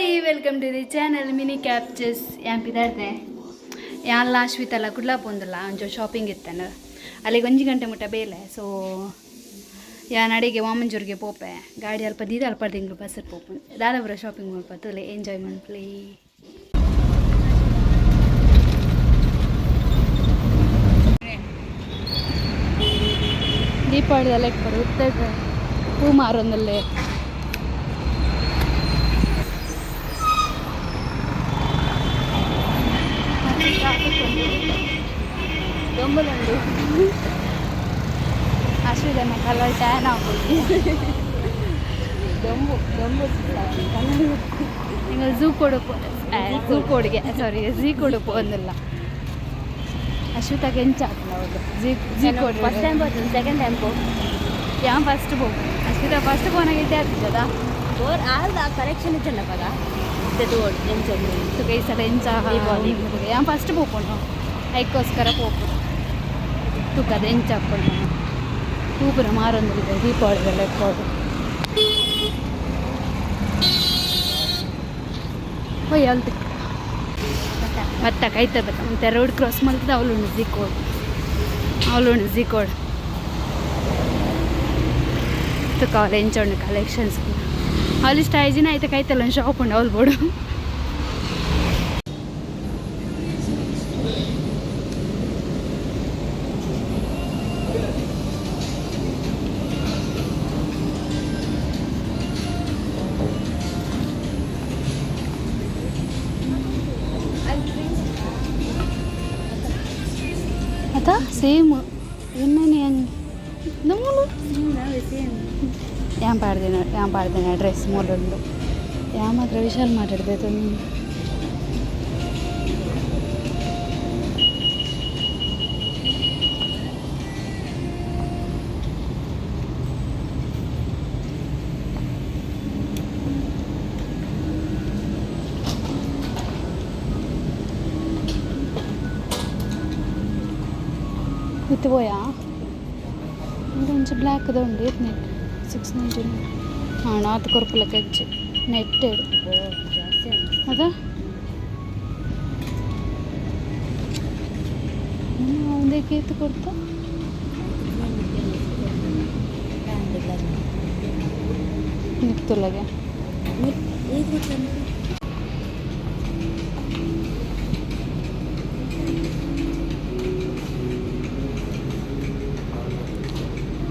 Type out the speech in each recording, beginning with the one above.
hi welcome to the channel mini captures यहाँ पिदार्थे यहाँ लास्ट वीक अला कुड्ला पोंदला जो शॉपिंग इत्तान अಲ್ಲಿಗೆ 1 ಗಂಟೆ ಮುಟ್ಟ ಬೇಲೆ ಸೊ ಯಾನ್ ಅಡಿಗೆ ಮಾಮಂಜೂರಿಗೆ ಪೋಪೆ ಗಾಡಿ ಅಲ್ಪ ದೀದ ಅಲ್ಪ ತಿಂಗಳು buzzer pope Dadapura shopping ಮಾಡ್ಪತ್ತಲೆ enjoy ಮಾಡ್ಪ್ಲಿ ದೀಪಾವಳಿದೆಲ್ಲ ಇಟ್ಬಾರ್ದು ಉತ್ತದ ಹೂ ಮಾರೊಂದಲ್ಲೇ ದೊಂಬಲುಂಡು ಅಶ್ವಿದನ್ನ ಕಲರ್ ಟ್ಯಾನ್ ಆಗ್ಬೋದು ದೊಂಬು നിങ്ങൾ ಝೂಕೋಡ್ಗೆ ಸಾರಿ ಝೀಕೋಡ್ ಒಂದಲ್ಲ ಅಶ್ವಿತಾಗೆ ಎಂಚಾಕಲ್ಲ ಹೌದು ಝೀಕೋಡ್ ಫಸ್ಟ್ ಟೈಮ್ ಬರ್ತೀನಿ ಸೆಕೆಂಡ್ ಟೈಮ್ ಪೋ ಯಾವ ಫಸ್ಟ್ ಹೋಗು ಅಶ್ವಿತಾ ಫಸ್ಟ್ ಫೋನಾಗ ಇದ್ದೇ ಆಗ್ತದ ಬೋರ್ ಆದ ಕಲೆಕ್ಷನ್ ಇತ್ತಲ್ಲ ಪದ ಇದು ಎಂಚೊಂದು ತುಕ ಈ ಸಲ ಎಂಚ ಯಾವ ಫಸ್ಟ್ ಹೋಗ್ಕೊಂಡು ಅದಕ್ಕೋಸ್ಕರ ಹೋಗ್ಬೋದು ತುಕದ ಎಂಚ ಹಾಕ್ಕೊಂಡು ತೂಪುರ ಮಾರೊಂದಿದೆ ದೀಪಾವಳಿಗೆಲ್ಲ ಇಟ್ಕೊಂಡು ಹೋಯ್ ಅಲ್ತಿ ಮತ್ತೆ ಕೈತ ಬತ್ತ ಮತ್ತೆ ರೋಡ್ ಕ್ರಾಸ್ ಮಾಡ್ತದೆ ಅವಳುಂಡು ಝೀಕೋಡ್ ತುಕ ಅವಳು ಎಂಚೋಂಡು ಕಲೆಕ್ಷನ್ಸ್ ಅವಳು ಇಷ್ಟ ಐಜಿನ ಆಯ್ತು ಕೈತಲ್ಲ ಶಾಪ್ ಉಂಡು ಅವಳು ಬೋಡು आता सेम यहाँ पाड़देना ड्रेस मोलुंडु यहाँ मात्र विशाल माताड्तैते ಇದು పోయా ఇంకొంచెం బ్లాక్ది ఉంది నెట్ 699 ಹಾಂ 4 ರೂಪಾಯಿ ಹೆಚ್ಚು ನೆಟ್ಟೆಡ್ ಅದಾ ಒಂದೇ ಕೇತು ಕೊಡ್ತಾ ನಿಕ್ತುಲಗೆ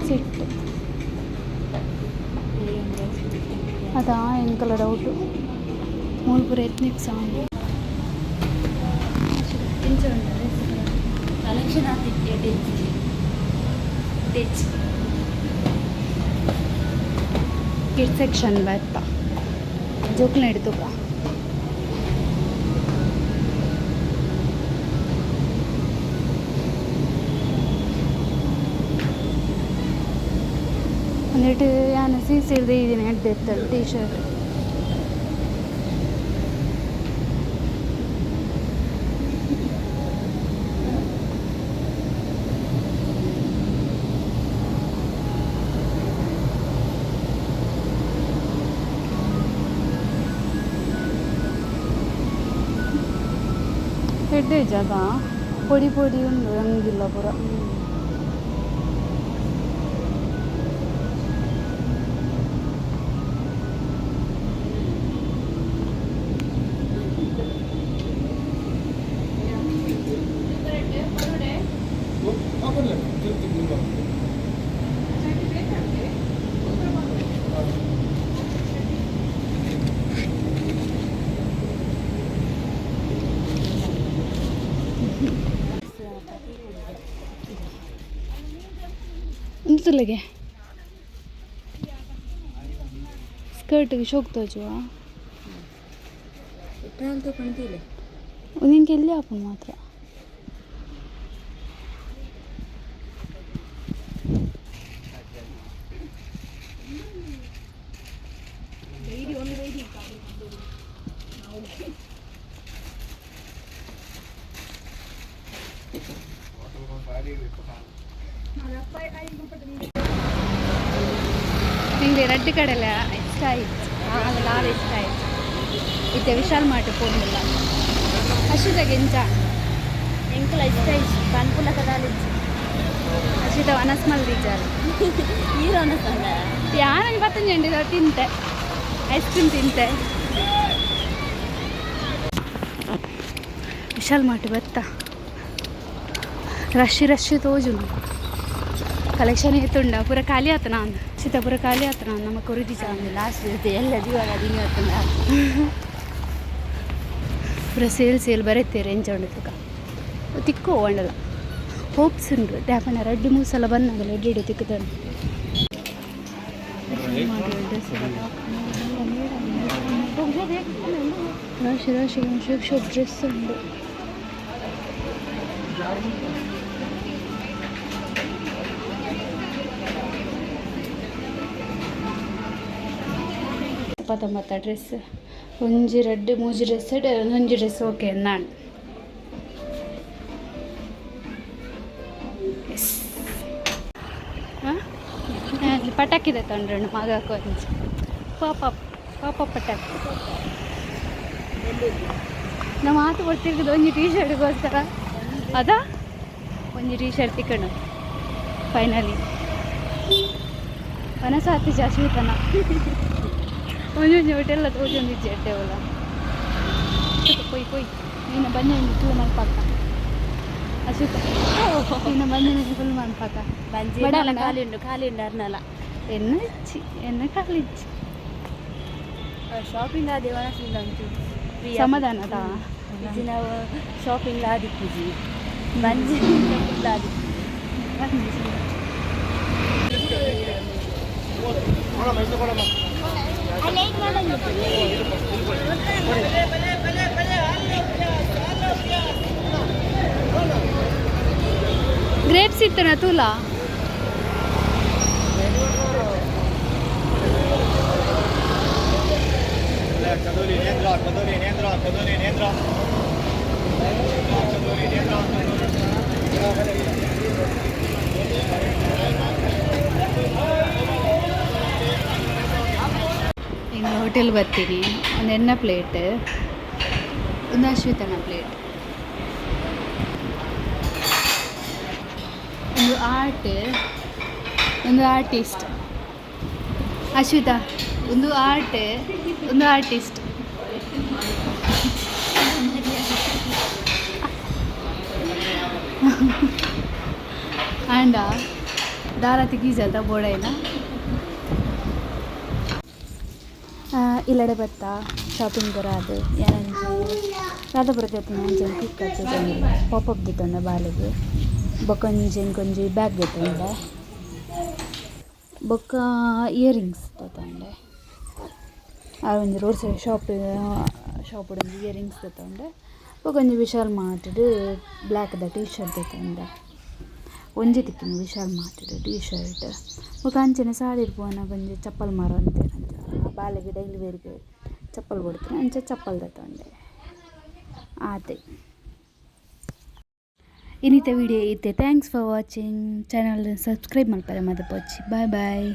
ಸೆಟ್ ಅದಾ ಎಂಕಲ ಡೌಟು ಮೂಲ್ಪುರ ಎತ್ನಿಕ್ ಸಾಂಗ್ ಕಲೆಕ್ಷನ್ ಆಗ್ತಿತ್ತು ಕಿಡ್ ಸೆಕ್ಷನ್ ಬರ್ತಾ ಜೋಕ್ಲ ಹಿಡಿದುಕ എന്നിട്ട് ഞാൻ സീസെഴുതി ഇതിനെ എടുത്ത് ടീഷർട്ട് ಹೆಡ್ ಜಗ ಪೊಡಿ ಪೊಡಿ ಉಂಡು ರಂಗಿಲ್ಲ ಪೂರ ಎಂತಲಗೆ ಸ್ಕರ್ಟ್ಗೆ ಶೋಕ್ತೋಜುವ ಇಟ್ಟಂತೂ ಕಾಣ್ತಿಲ್ಲ ನಿಂಗೆ ಎಲ್ಲಿ ಹಾಕೊಂಡು ಮಾತ್ರ ನಿಂಗೆ ರೆಡ್ ಕಡೆಲ್ಲ ಇಷ್ಟ ಆಯ್ತು ಲಾಲ್ ಇಷ್ಟ ಆಯ್ತು ಇನ್ನಿತೆ ವಿಶಾಲ್ ಮಾರ್ಟ್ ಪೋಂದಿಲ್ಲ ಅಶ್ವಿತಾಗೆ ಎಂಚ ಎಂಕಲ ಇಷ್ಟ ಇಷ್ಟ ಕಾನ್ಪುಲ ಕದಾಲಿಚ್ಚು ಅಶ್ವಿತ ಅನಸ್ಮಲ್ ರೀಚಾರ ಹೀರೋ ಅನ್ನಿಸ್ತಂಗ ಯಾರಂಗೆ ಬತ್ತಂಜಂಡಿ ತಿಂತೆ ಐಸ್ ಕ್ರೀಮ್ ತಿಂತೆ ವಿಶಾಲ್ ಮಾರ್ಟ್ ಬತ್ತ ರಶ್ ತೋಜುಂಡು ಕಲೆಕ್ಷನ್ ಏತುಂಡ ಪೂರ ಖಾಲಿ ಆತ ನಾನು ಸೀತಾ ಪೂರ ಖಾಲಿ ಆತ ನಾನು ನಮ್ಮ ಕೊರಿದಿ ಚಾಂದ್ ಲಾಸ್ಟ್ ಇರುತ್ತೆ ಎಲ್ಲ ದಿವಾಗ ದಿನ ಹೊತ್ತಂದ ಪೂರ ಸೇಲ್ ಬರೀತೀರಿ ಎಂಚ ತುಕ ತಿಕ್ಕೋ ಒಂಡಲ್ಲ ಹೋಪ್ಸ್ ಉಂಡು ಡ್ಯಾಪನ 2-3 ಸಲ ಬಂದಾಗಲ್ಲ ಎಡ್ಡೆ ತಿಕ್ಕದನ್ನು ರಾಶಿ ಡ್ರೆಸ್ ಉಂಡು ಪತ್ತೊಂಬತ್ತ ಡ್ರೆಸ್ ಒಂಜಿ 2-3 ಡ್ರೆಸ್ ಒಂಜಿ ಡ್ರೆಸ್ ಓಕೆ ನಾನು ಅಲ್ಲಿ ಪಟಾಕಿದೆ ತಂಡ್ರಣ್ಣು ಮಗಕ್ಕೆ ಒಂಜಿ ಪಾಪ ಪಟಾಕಿ ನಾವು ಆತು ಬರ್ತಿರ್ಗದು ಒಂಜಿ ಟೀ ಶರ್ಟ್ಗೋಸ್ಕರ ಅದಾ ಒಂಜಿ ಟೀ ಶರ್ಟ್ ತಿಕ್ಕಣು ಫೈನಲಿ ಮನಸ್ಸು ಹತ್ತಿ ಜಾಸ್ತಿ ತನ ಒಂಜೊಂಜಿ ಹೊಟ್ಟೆಲ್ಲ ತೋಜೊಂದಿಜ್ಜೆ ಎಟ್ಟೆವಲ್ಲ ಕೊಯ್ ನೀನು ಬಂದ ಫುಲ್ ಮಲ್ಪಾಕ ಅಶ್ವಿತ ನೀನು ಬಂದ ಫುಲ್ ಮಲ್ಪಾಕ ಬಂಜಿ ಖಾಲಿ ಉಂಡು ಅರ್ನಲ್ಲ ಎನ್ನ ಖಾಲಿ ಇಚ್ಚಿ ಶಾಪಿಂಗ್ ಆದ ಒಣಸಿಲ್ಲ ಉಂಟು ಸಮಾಧಾನದ ಇದು ನಾವು ಶಾಪಿಂಗ್ ಆದಿಕ್ಕುಜಿ ಬಂಜಿ ಫುಲ್ ಆದಿಕ್ಕು ಗ್ರೇಪ್ಸ್ ಇತ್ತನ ತೂಲಾ ಈಗ ಹೋಟೆಲ್ ಬರ್ತೀನಿ ಒಂದು ಎಣ್ಣೆ ಪ್ಲೇಟ್ ಒಂದು ಅಶ್ವಿತನ ಪ್ಲೇಟ್ ಒಂದು ಆರ್ಟಿಸ್ಟ್ ಅಶ್ವಿತ ಒಂದು ಆರ್ಟಿಸ್ಟ್ ಆಂಡ ದಾರ ತೆಗೀಜದ ಬೋಡೈನ ಇಲ್ಲಡೆ ಬತ್ತ ಶಾಪಿಂಗ್ ಬರೋದು ಏನಂಜಿ ರಾಧಪುರಕ್ಕೆ ಅಂಚೆ ಕಿಕ್ ಹಚ್ಚಿ ಪಾಪಪ್ ದಿತ್ತೊಂಡೆ ಬಾಲಿಗೆ ಬೊಕ್ಕೊಂಜಿ ಬ್ಯಾಗ್ ತೊಂಡೆ ಬೊಕ್ಕ ಇಯರಿಂಗ್ಸ್ ತೊಂಡೆ ಆ ಒಂದು ರೋಡ್ ಸೈಡ್ ಶಾಪ್ ಒಂದು ಇಯರಿಂಗ್ಸ್ ತೊಂಡೆ ಬೊಕ್ಕೊಂಜಿ ವಿಶಾಲ್ ಮಾರ್ಟ್ಡ್ ಬ್ಲ್ಯಾಕ್ದ ಟೀ ಶರ್ಟ್ ತೊಂಡೆ ಒಂಜಿ ತಿಕ್ಕಿನ ವಿಶಾಲ್ ಮಾರ್ಟ್ಡ್ ಟೀ ಶರ್ಟ್ ಬೊಕ್ಕ ಅಂಚನೆ ಸಾಡಿ ಪೋನ ಒಂಜಿ ಚಪ್ಪಲ್ ಮಾರೋ ಅಂತೇನಂಚ ಬಾಲೆಗೆ ಡೈಲಿ ವೇರ್ಗೆ ಚಪ್ಪಲ್ ಕೊಡ್ತೀನಿ ಅಂಚೆ ಚಪ್ಪಲ್ ತೊಂಡೆ ಆತೆ ಇನ್ನಿತ ವಿಡಿಯೋ ಇತ್ತೆ thanks for watching channel subscribe ಮಲ್ಪರೆ ಮದ ಪೋಚಿ ಬಾಯ್